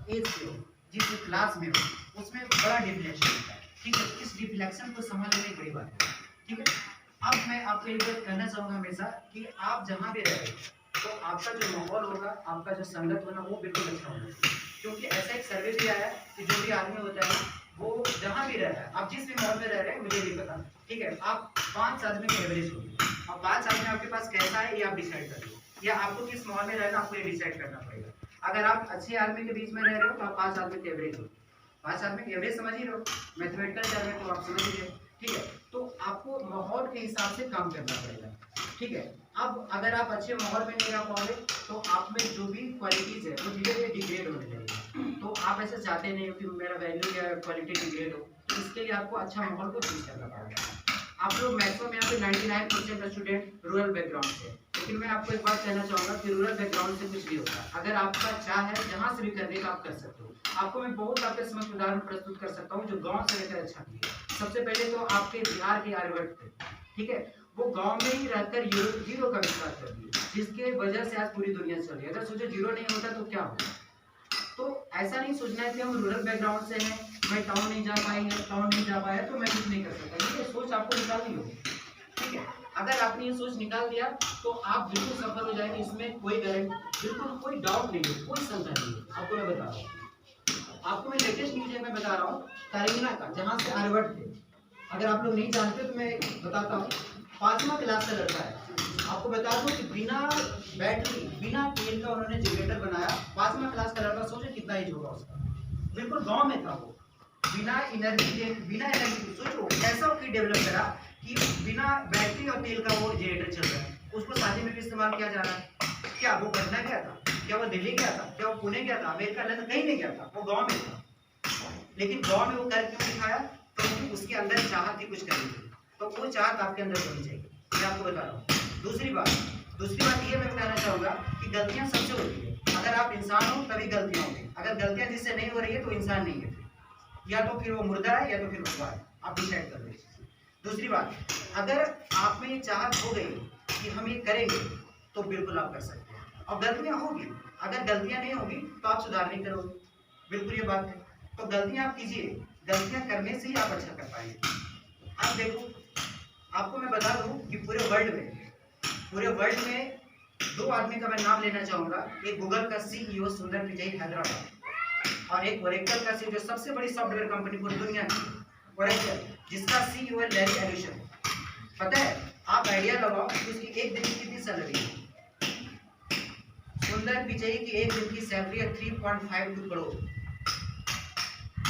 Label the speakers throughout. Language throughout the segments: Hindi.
Speaker 1: एज पे हो, जिस क्लास में हो, उसमें बड़ा डिफ्लेक्शन होता है, ठीक है। इस डिफ्लेक्शन को समझ लेना एक बड़ी बात है, ठीक है। अब मैं आपको एक बात कहना चाहूँगा हमेशा कि आप जहाँ भी रहे तो आपका जो माहौल होगा, आपका जो संगत होना, वो बिल्कुल अच्छा होना चाहिए। क्योंकि ऐसा एक सर्वे भी आया है कि जो भी आदमी होता है वो जहाँ भी रह रहा है, आप जिस भी माहौल में रह रहे हैं मुझे नहीं पता, ठीक है, आप 5 आदमी के एवरेज होगी। अब 5 आदमी आपके पास कैसा है ये आप डिसाइड कर लो, या आपको किस माहौल में रहना आपको ये डिसाइड करना पड़ेगा। अगर आप अच्छे आदमी के बीच में रह रहे हो तो आप 5 आदमी के एवरेज हो, 5 आदमी के एवरेज समझ ही रहो, मैथमेटिकल टर्म में तो आप समझ ही रहे, ठीक है। तो आपको माहौल के हिसाब से काम करना पड़ेगा, ठीक है। अब अगर आप अच्छे माहौल में नहीं रह पाओगे तो आप में जो भी क्वालिटीज है वो धीरे धीरे डिग्रेड होने लगेगी। तो आप ऐसे चाहते नहीं हो कि मेरा वैल्यू या क्वालिटी डिग्रेड हो, तो इसके लिए आपको अच्छा माहौल को चूज करना पड़ेगा। आप लोग मैक्सिमम यहाँ पे 99% स्टूडेंट रूरल बैकग्राउंड से, लेकिन मैं आपको एक बात कहना चाहूँगा कि रूरल बैकग्राउंड से कुछ नहीं होता। अगर आपका चाह है जहाँ से भी करने का आप कर सकते हो। आपको मैं बहुत आपके समक्ष उदाहरण प्रस्तुत कर सकता हूँ जो गाँव से लेकर अच्छा किया। सबसे पहले तो आपके बिहार के आर्यभट्ट थे, ठीक है, वो गांव में ही रहकर जीरो का विस्तार कर दिया, जिसके वजह से आज पूरी दुनिया चल रही है। अगर सोचो जीरो नहीं होता तो क्या होगा। तो ऐसा नहीं सोचना है कि हम रूरल बैकग्राउंड से हैं, मैं टाउन नहीं जा पाई है, टाउन नहीं जा पाया तो मैं कुछ नहीं कर सकता। ये सोच आपको निकालनी होगी, ठीक है। अगर आपने ये सोच निकाल दिया तो आप बिल्कुल सफल हो जाएंगे, इसमें कोई गारंटी, बिल्कुल कोई डाउट नहीं है, कोई शंका नहीं है। आपको मैं बता रहा हूँ, आपको मैं लेटेस्ट न्यूज में बता रहा हूँ तेलंगाना का, जहाँ से आर्यभट्ट थे। अगर आप लोग नहीं जानते तो मैं बताता हूँ। 5वां क्लास का लड़का है, आपको बता दूं कि बिना बैटरी बिना तेल का उन्होंने जनरेटर बनाया। 5वां क्लास का लड़का, सोचो कितना एज होगा उसका, बिल्कुल गांव में था वो, बिना एनर्जी सोचो ऐसा उसकी डेवलप करा कि बिना बैटरी और तेल का वो जनरेटर चल रहा है। उसको शादी में भी इस्तेमाल किया जा रहा है। क्या वो पटना गया था, क्या वो दिल्ली गया था, क्या वो पुणे गया था, अमेरिका लंदन कहीं नहीं गया था, वो गाँव में था। लेकिन गाँव में वो कर क्यों दिखाया, क्योंकि उसके अंदर चाहत थी कुछ करने की। तो वो चाहत आपके अंदर होनी चाहिए, मैं आपको बता रहा हूँ। दूसरी बात ये मैं कहना चाहूँगा कि गलतियाँ सबसे होती है। अगर आप इंसान हो तभी गलतियाँ होंगी, अगर गलतियाँ जिससे नहीं हो रही है तो इंसान नहीं है, या तो फिर वो मुर्दा है या तो फिर भगवान है, आप डिसाइड कर लीजिए। दूसरी बात, अगर आप में ये चाहत हो गई कि हम ये करेंगे तो बिल्कुल आप कर सकते हैं, और गलतियाँ होगी। अगर गलतियाँ नहीं होगी तो आप सुधार नहीं करोगे, बिल्कुल ये बात है। तो गलतियाँ आप कीजिए, गलतियाँ करने से ही आप अच्छा कर पाएंगे। अब देखो, आपको मैं बता दूं कि पूरे वर्ल्ड में 2 आदमी का मैं नाम लेना चाहूंगा। एक गूगल का सीईओ सुंदर पिचाई हैदराबाद, और एक ओरेकल का सीईओ, जो सबसे बड़ी सॉफ्टवेयर कंपनी पूरी दुनिया की, ओरेकल, जिसका सीईओ है लैरी एलिसन। पता है, आप आइडिया लगाओ कि उसकी एक दिन की कितनी सैलरी है। सुंदर पिचाई की एक दिन की सैलरी है 3.52 करोड़,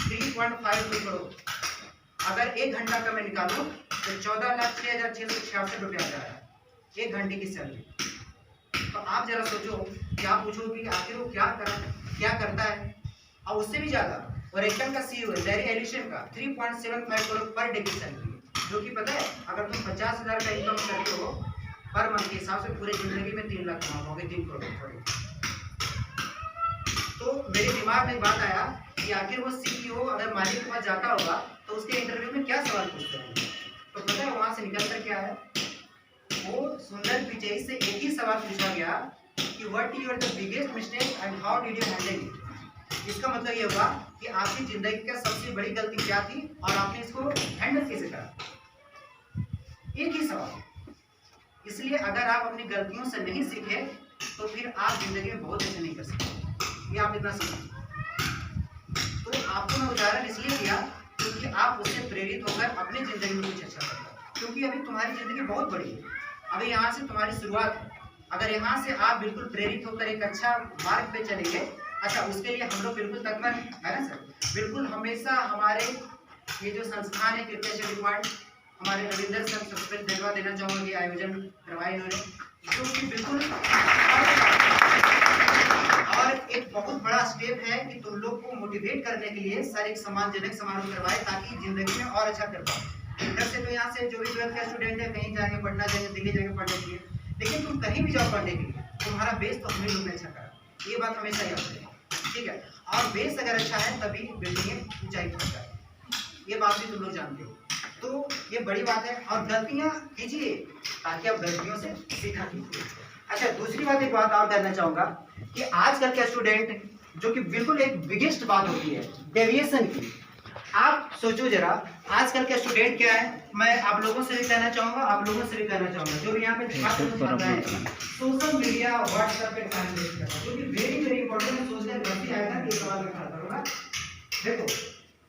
Speaker 1: 3.52 करोड़। अगर 1 घंटा का मैं निकालूं तो 14,06,666 रुपया आ रहा है 1 घंटे की सैलरी। तो आप जरा सोचो, क्या पूछोगे कि आखिर वो क्या करता है। और उससे भी ज्यादा ओरेकल का सीईओ है लैरी एलिसन का 3.75 करोड़ पर डे की सैलरी है, जो कि पता है अगर तुम 50,000 का इनकम करते हो पर मंथ के हिसाब से पूरे जिंदगी में 3 लाख कमाओगे, 3 करोड़। तो मेरे दिमाग में एक बात आया कि आखिर वो सीईओ अगर मालिक के पास जाता होगा तो उसके इंटरव्यू में क्या सवाल पूछते होंगे। तो पता है वहां से निकल कर क्या है, वो सुंदर पिचाई से एक ही सवाल पूछा गया कि what is your the biggest mistake and how did you handle it. इसका मतलब ये हुआ कि आपकी जिंदगी का सबसे बड़ी गलती क्या थी और आपने इसको हैंडल कैसे करा, एक ही सवाल। इसलिए अगर आप अपनी गलतियों से नहीं सीखे तो फिर आप जिंदगी में बहुत अच्छा नहीं कर सकते, ये आप इतना समझिए। तो आपको मैं उदाहरण इसलिए दिया क्योंकि आप उससे प्रेरित होकर अपनी जिंदगी में कुछ अच्छा करें, क्योंकि अभी तुम्हारी जिंदगी बहुत बड़ी है, अभी यहाँ से तुम्हारी शुरुआत है। अगर यहाँ से आप बिल्कुल प्रेरित होकर एक अच्छा मार्ग पे चलेंगे, अच्छा उसके लिए हम लोग बिल्कुल तत्पर है ना सर, बिल्कुल हमेशा हमारे ये जो संस्थान है कृपया चंडी पॉइंट, हमारे रविंदर सर सबसे धन्यवाद देना चाहूँगा, ये आयोजन करवाए इन्होंने, जो कि बिल्कुल और एक बहुत बड़ा स्टेप है कि तुम लोग को मोटिवेट करने के लिए सर एक सम्मानजनक समारोह करवाए ताकि जिंदगी में और अच्छा कर पाओ। इधर से तो यहाँ से जो भी 12th का स्टूडेंट है कहीं जाएंगे, पटना जाएंगे, दिल्ली जाएंगे पढ़ने के लिए, लेकिन तुम कहीं भी जाओ पढ़ने के लिए तुम्हारा बेस तो हमें लोग ने अच्छा करा, ये बात हमेशा याद रखें, ठीक है। और बेस अगर अच्छा है तभी बिल्डिंग ऊंचाई पहुंचता है, ये बात भी तुम लोग जानते हो। तो ये बड़ी बात है, और गलतियां कीजिए ताकि आप गलतियों से सीखा कीजिए। अच्छा दूसरी बात, एक बात और कहना चाहूंगा कि आजकल के स्टूडेंट जो कि बिल्कुल एक बिगेस्ट बात होती है डेविएशन की। आप सोचो जरा, आजकल के स्टूडेंट क्या है, मैं आप लोगों से भी कहना चाहूंगा, आप लोगों से भी कहना चाहूंगा, जो भी यहाँ पे छात्र पढ़ रहे हैं, सोशल मीडिया व्हाट्सएप पे टाइम वेस्ट करना, जो कि वेरी वेरी इंपॉर्टेंट है। सोचने गलती आएगा कि सवाल में खड़ा करूंगा। देखो,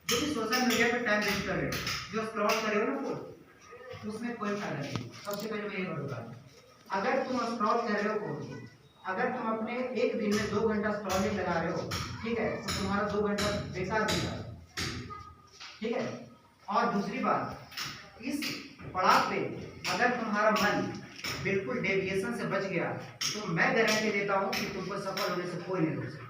Speaker 1: जो भी सोशल मीडिया पे टाइम वेस्ट कर रहे हो, जो स्क्रॉल कर रहे हो ना वो, उसमें कोई फायदा नहीं। सबसे पहले मैं ये बोलूंगा, अगर तुम स्क्रॉल कर रहे हो, अगर तुम अपने एक दिन में 2 घंटा स्क्रॉलिंग लगा रहे हो, ठीक है, तो तुम्हारा 2 घंटा बेकार गया, ठीक है। और दूसरी बात, इस पड़ाव पे अगर तुम्हारा मन बिल्कुल डेविएशन से बच गया, तो मैं गारंटी देता हूँ कि तुमको सफल होने से कोई नहीं रोक सकता।